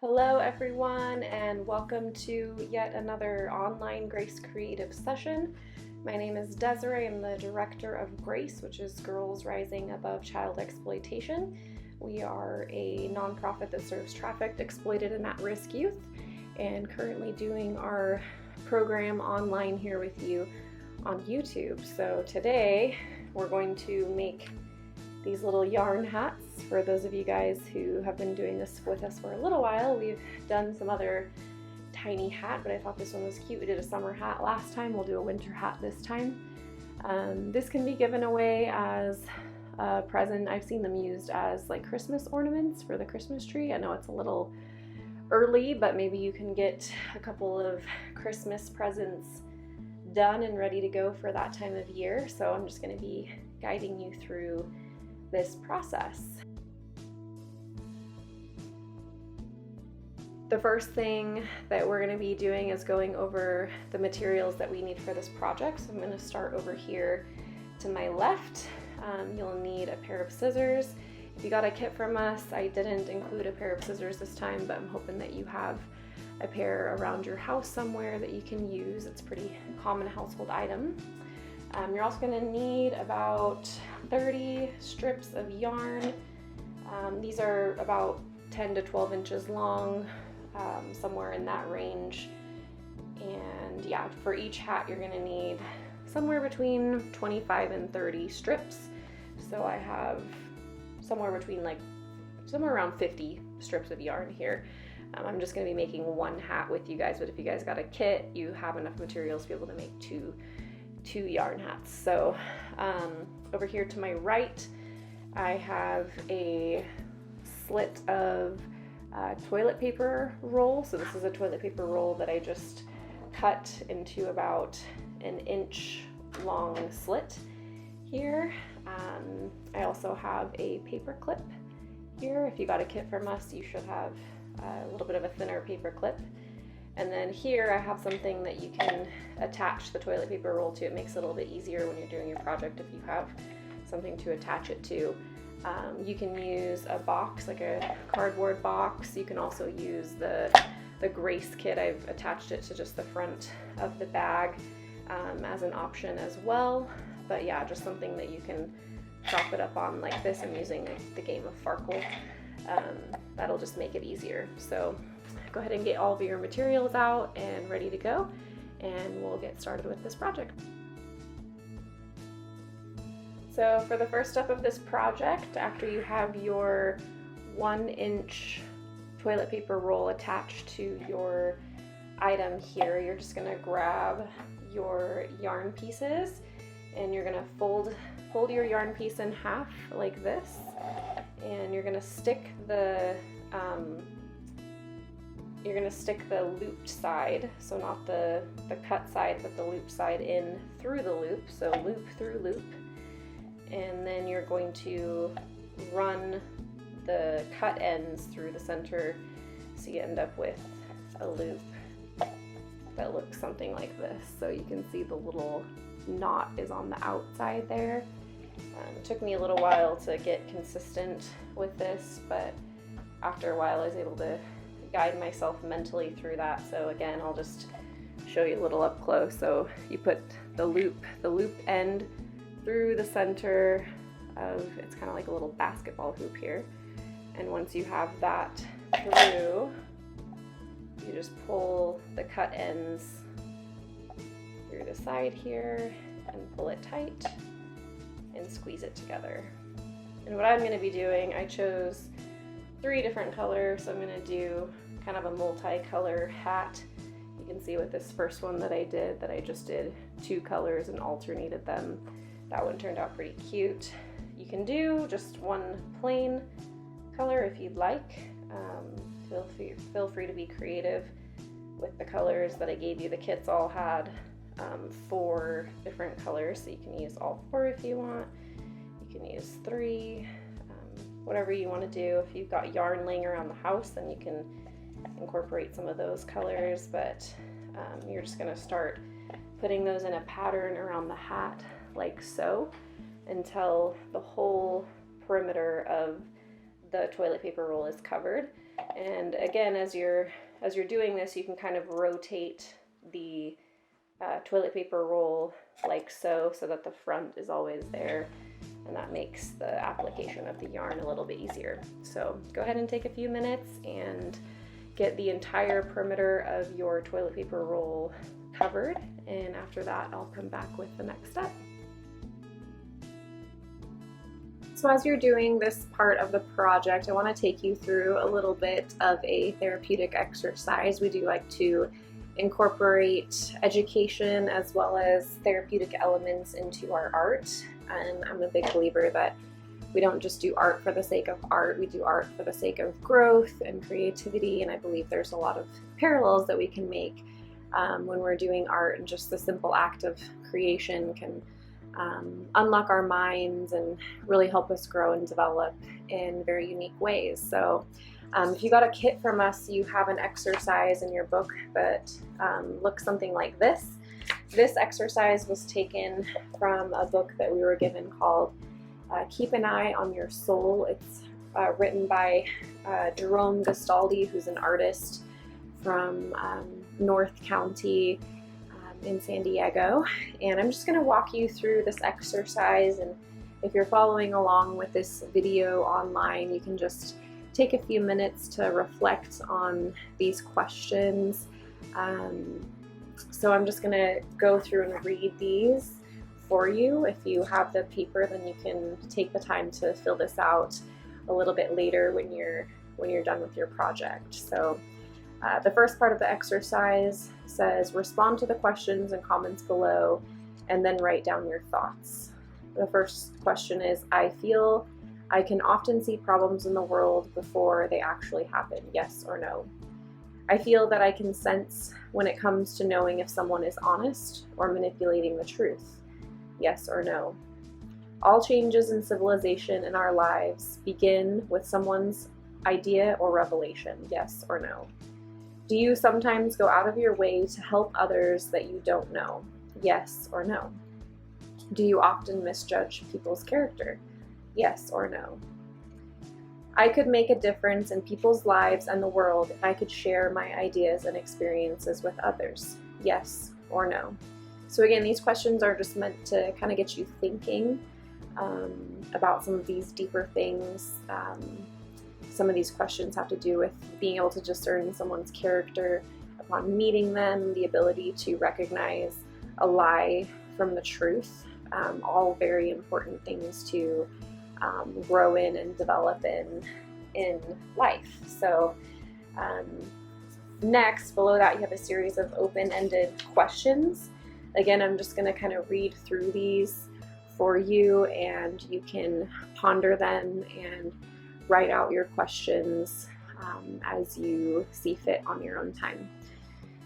Hello everyone, and welcome to yet another online Grace Creative session. My name is Desiree. I'm the director of GRACE, which is Girls Rising Above Child Exploitation. We are a nonprofit that serves trafficked, exploited, and at-risk youth, and currently doing our program online here with you on YouTube. So today we're going to make these little yarn hats. For those of you guys who have been doing this with us for a little while, we've done some other tiny hat, but I thought this one was cute. We did a summer hat last time. We'll do a winter hat this time. This can be given away as a present. I've seen them used as like Christmas ornaments for the Christmas tree. I know it's a little early, but maybe you can get a couple of Christmas presents done and ready to go for that time of year. So I'm just going to be guiding you through this process. The first thing that we're going to be doing is going over the materials that we need for this project. So I'm going to start over here to my left. You'll need a pair of scissors. If you got a kit from us, I didn't include a pair of scissors this time, but I'm hoping that you have a pair around your house somewhere that you can use. It's a pretty common household item. You're also going to need about 30 strips of yarn. These are about 10 to 12 inches long, somewhere in that range. And yeah, for each hat you're going to need somewhere between 25 and 30 strips. So I have somewhere around 50 strips of yarn here. I'm just going to be making one hat with you guys, but if you guys got a kit, you have enough materials to be able to make two yarn hats. So over here to my right, I have a slit of toilet paper roll. So this is a toilet paper roll that I just cut into about an inch long slit here. I also have a paper clip here. If you got a kit from us, you should have a little bit of a thinner paper clip. And then here I have something that you can attach the toilet paper roll to. It makes it a little bit easier when you're doing your project if you have something to attach it to. You can use a box, like a cardboard box. You can also use the Grace kit. I've attached it to just the front of the bag as an option as well. But yeah, just something that you can prop it up on like this. I'm using the game of Farkle. That'll just make it easier. So go ahead and get all of your materials out and ready to go, and we'll get started with this project. So for the first step of this project, after you have your 1-inch toilet paper roll attached to your item here, you're just going to grab your yarn pieces and you're going to fold your yarn piece in half like this, and you're going to stick the looped side, so not the cut side, but the looped side in through the loop, so loop through loop. And then you're going to run the cut ends through the center, so you end up with a loop that looks something like this. So you can see the little knot is on the outside there. It took me a little while to get consistent with this, but after a while I was able to guide myself mentally through that. So again, I'll just show you a little up close. So you put the loop end through the center of, it's kind of like a little basketball hoop here. And once you have that through, you just pull the cut ends through the side here and pull it tight and squeeze it together. And what I'm going to be doing, I chose 3 different colors, so I'm going to do kind of a multi-color hat. You can see with this first one that I just did 2 colors and alternated them. That one turned out pretty cute. You can do just one plain color if you'd like. Feel free to be creative with the colors that I gave you. The kits all had 4 different colors, so you can use all 4 if you want. You can use 3, whatever you want to do. If you've got yarn laying around the house, then you can incorporate some of those colors, but you're just going to start putting those in a pattern around the hat like so until the whole perimeter of the toilet paper roll is covered. And again, as you're doing this, you can kind of rotate the toilet paper roll like so that the front is always there, and that makes the application of the yarn a little bit easier. So go ahead and take a few minutes and get the entire perimeter of your toilet paper roll covered, and after that I'll come back with the next step. So as you're doing this part of the project, I want to take you through a little bit of a therapeutic exercise. We do like to incorporate education as well as therapeutic elements into our art, and I'm a big believer that we don't just do art for the sake of art, we do art for the sake of growth and creativity, and I believe there's a lot of parallels that we can make when we're doing art, and just the simple act of creation can unlock our minds and really help us grow and develop in very unique ways. So if you got a kit from us, you have an exercise in your book that looks something like this. This exercise was taken from a book that we were given called Keep an Eye on Your Soul. It's written by Jerome Gastaldi, who's an artist from North County in San Diego. And I'm just going to walk you through this exercise, and if you're following along with this video online, you can just take a few minutes to reflect on these questions. So I'm just going to go through and read these for you. If you have the paper, then you can take the time to fill this out a little bit later when you're done with your project. So the first part of the exercise says, respond to the questions and comments below and then write down your thoughts. The first question is, I feel I can often see problems in the world before they actually happen, yes or no. I feel that I can sense when it comes to knowing if someone is honest or manipulating the truth, yes or no. All changes in civilization in our lives begin with someone's idea or revelation, yes or no. Do you sometimes go out of your way to help others that you don't know, yes or no? Do you often misjudge people's character, yes or no? I could make a difference in people's lives and the world if I could share my ideas and experiences with others, yes or no? So again, these questions are just meant to kind of get you thinking about some of these deeper things. Some of these questions have to do with being able to discern someone's character upon meeting them, the ability to recognize a lie from the truth, all very important things to grow in and develop in life. So next, below that, you have a series of open-ended questions. Again, I'm just going to kind of read through these for you, and you can ponder them and write out your questions as you see fit on your own time.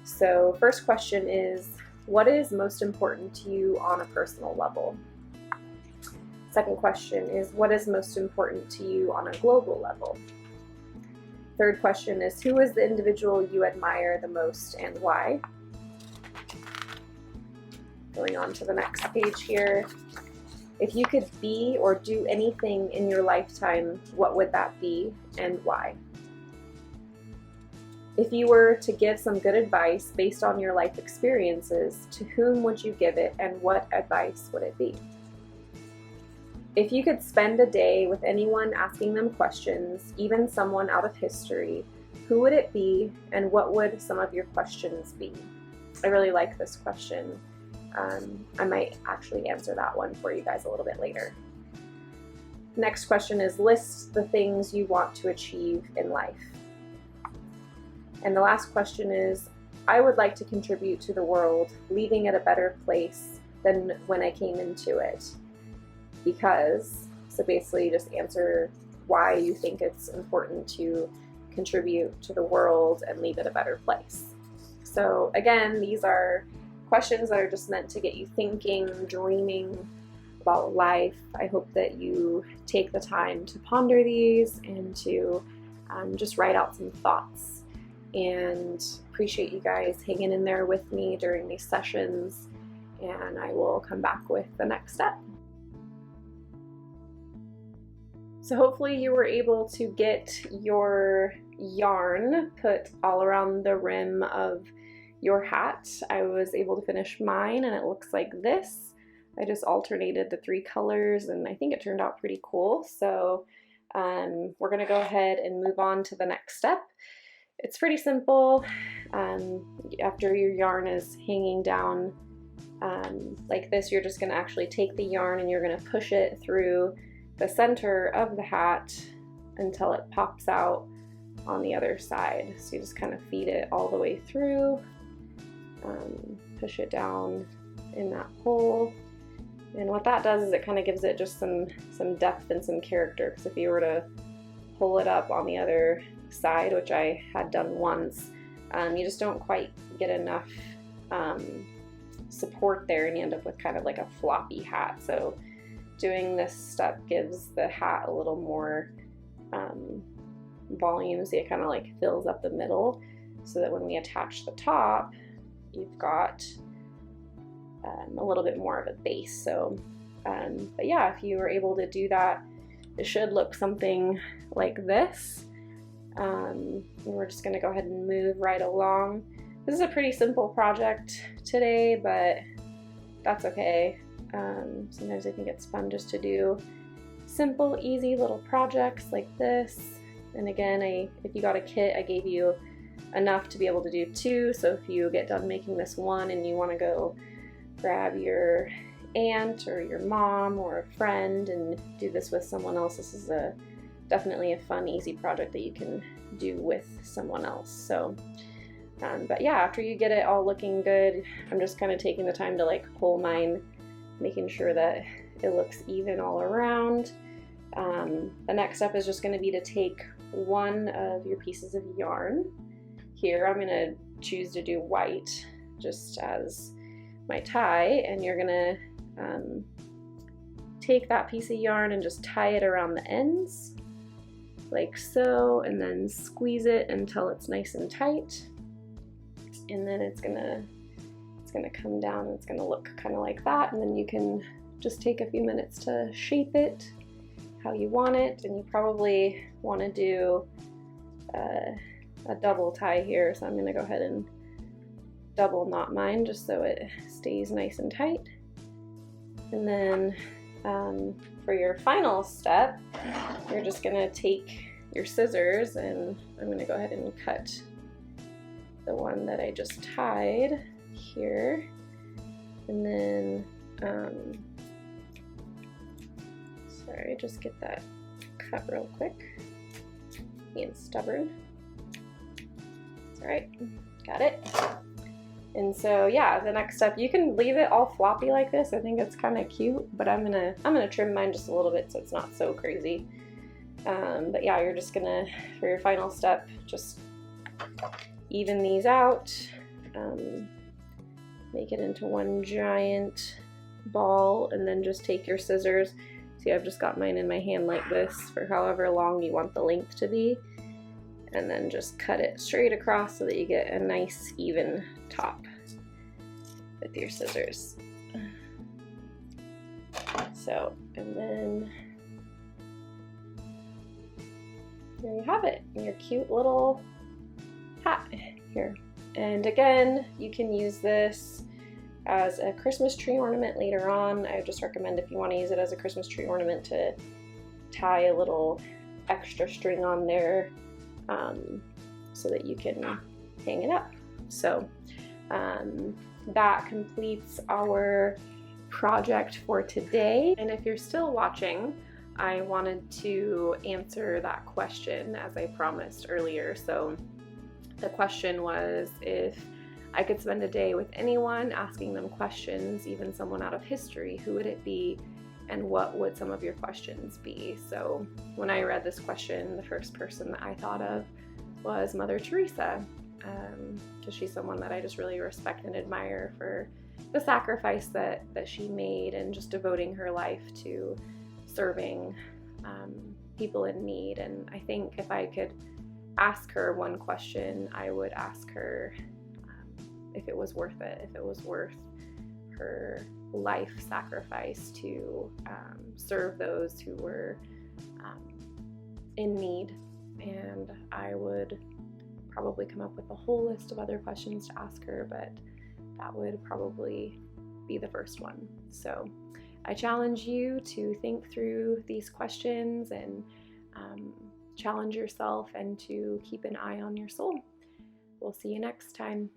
So first question is, what is most important to you on a personal level? Second question is, what is most important to you on a global level? Third question is, who is the individual you admire the most and why? Going on to the next page here. If you could be or do anything in your lifetime, what would that be and why? If you were to give some good advice based on your life experiences, to whom would you give it and what advice would it be? If you could spend a day with anyone asking them questions, even someone out of history, who would it be and what would some of your questions be? I really like this question. I might actually answer that one for you guys a little bit later. Next question is, list the things you want to achieve in life. And the last question is, I would like to contribute to the world, leaving it a better place than when I came into it. Because, so basically just answer why you think it's important to contribute to the world and leave it a better place. So again, these are questions that are just meant to get you thinking, dreaming about life. I hope that you take the time to ponder these and to just write out some thoughts. And appreciate you guys hanging in there with me during these sessions, and I will come back with the next step. So hopefully you were able to get your yarn put all around the rim of your hat. I was able to finish mine and it looks like this. I just alternated the 3 colors and I think it turned out pretty cool. So we're gonna go ahead and move on to the next step. It's pretty simple. After your yarn is hanging down like this, you're just gonna actually take the yarn and you're gonna push it through the center of the hat until it pops out on the other side. So you just kind of feed it all the way through, push it down in that hole. And what that does is it kind of gives it just some depth and some character, because if you were to pull it up on the other side, which I had done once, you just don't quite get enough support there and you end up with kind of like a floppy hat. So doing this step gives the hat a little more volume, so it kind of like fills up the middle, so that when we attach the top, you've got a little bit more of a base. So but yeah, if you were able to do that, it should look something like this. And we're just going to go ahead and move right along. This is a pretty simple project today, but that's okay. Sometimes I think it's fun just to do simple, easy little projects like this. And again, if you got a kit, I gave you enough to be able to do 2. So if you get done making this one and you want to go grab your aunt or your mom or a friend and do this with someone else, this is definitely a fun, easy project that you can do with someone else. So but yeah, after you get it all looking good, I'm just kind of taking the time to like pull mine, making sure that it looks even all around. The next step is just going to be to take one of your pieces of yarn. Here I'm going to choose to do white just as my tie, and you're going to take that piece of yarn and just tie it around the ends like so, and then squeeze it until it's nice and tight. And then it's gonna come down and it's gonna look kind of like that, and then you can just take a few minutes to shape it how you want it. And you probably want to do a double tie here, so I'm gonna go ahead and double knot mine just so it stays nice and tight. And then for your final step, you're just gonna take your scissors, and I'm gonna go ahead and cut the one that I just tied here. And then sorry, just get that cut real quick. Being stubborn. It's all right, got it. And so yeah, the next step, you can leave it all floppy like this. I think it's kind of cute, but I'm gonna trim mine just a little bit so it's not so crazy. But yeah, you're just gonna, for your final step, just even these out, make it into one giant ball, and then just take your scissors. See, I've just got mine in my hand like this for however long you want the length to be, and then just cut it straight across so that you get a nice even top with your scissors. So, and then there you have it, your cute little hat here. And again, you can use this as a Christmas tree ornament later on. I just recommend, if you want to use it as a Christmas tree ornament, to tie a little extra string on there so that you can hang it up. So that completes our project for today. And if you're still watching, I wanted to answer that question as I promised earlier. So the question was, if I could spend a day with anyone asking them questions, even someone out of history, who would it be, and what would some of your questions be? So when I read this question, the first person that I thought of was Mother Teresa, because she's someone that I just really respect and admire for the sacrifice that she made, and just devoting her life to serving people in need. And I think if I could ask her one question, I would ask her if it was worth it, if it was worth her life sacrifice to serve those who were in need. and I would probably come up with a whole list of other questions to ask her, but that would probably be the first one. So I challenge you to think through these questions and challenge yourself and to keep an eye on your soul. We'll see you next time.